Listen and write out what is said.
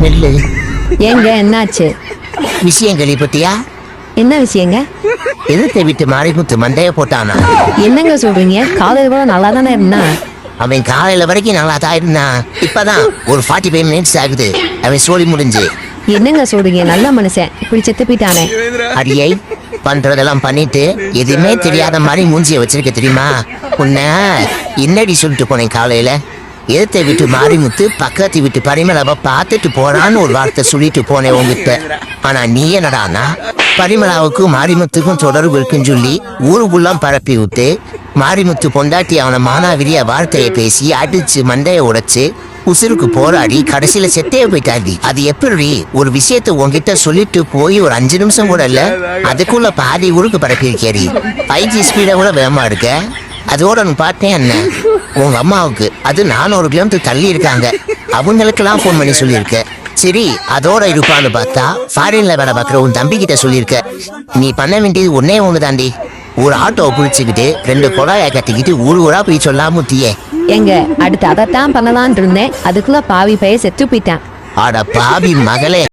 நெல்லு. ஏங்க என்னாச்சு? விஷயம் கேள்விப்பட்டியா? என்ன விஷயங்க? எதிர்த்த வீட்டு மாரிமுத்து மண்டைய போட்டானா? என்னங்க சொல்றீங்க? காலையில கூட நல்லா தானே இருந்தா. அவன் காலையில வரைக்கும் நல்லா தான் இருந்தான். இப்பதான் ஒரு 45 மினிட்ஸ் ஆகுது அவன் சோழி முடிஞ்சு. என்னங்க சொல்றீங்க? நல்ல மனுஷன் இப்படி செத்து போயிட்டானே. அடியை பண்றதெல்லாம் பண்ணிட்டு எதுவுமே தெரியாத மாதிரி மூஞ்சிய வச்சிருக்க தெரியுமா? உன்ன என்னடி சொல்லிட்டு போனேன் காலையில? எதிர்த்த வீட்டு மாரிமுத்து பக்கத்து வீட்டு பரிமளாவை பார்த்துட்டு போறான்னு ஒரு வார்த்தை சொல்லிட்டு போனேன் உங்ககிட்ட. ஆனா நீ என்னடானா பரிமளாவுக்கும் மாரிமுத்துக்கும் தொடர்பு இருக்குன்னு சொல்லி ஊருக்குள்ளாம் பரப்பி விட்டு மாரிமுத்து பொண்டாட்டி அவனை மானாவிரிய வார்த்தையை பேசி அடிச்சு மண்டைய உடைச்சு உசுருக்கு போராடி கடைசியில செத்தே போயிட்டாடி. அது எப்படி ஒரு விஷயத்த உங்ககிட்ட சொல்லிட்டு போய் ஒரு 5 நிமிஷம் கூட இல்ல, அதுக்குள்ள பாதி ஊருக்கு பரப்பி இருக்கேடி. 5G ஸ்பீட கூட வேகமா இருக்க. அதோட பார்த்தேன் என்ன உங்க அம்மாவுக்கு அது 400 கிலோமீட்டர் தள்ளி இருக்காங்க, அவங்களுக்கெல்லாம் போன் பண்ணி சொல்லியிருக்க. சரி அதோட இருப்பான்னு பார்த்தா ஃபாரின்ல வேலை பார்க்குற உன் தம்பி கிட்ட சொல்லியிருக்க. நீ பண்ண வேண்டியது ஒன்னே ஒன்று தாண்டி, ஒரு ஆட்டோவை பிடிச்சிக்கிட்டு 2 குழாயை கட்டிக்கிட்டு ஊரா போய் சொல்லாம தீயே. எங்க அடுத்து அதைத்தான் பண்ணலான் இருந்தேன், அதுக்குள்ள பாவி பைய செத்து போயிட்டான். ஆட பாவி மகளே.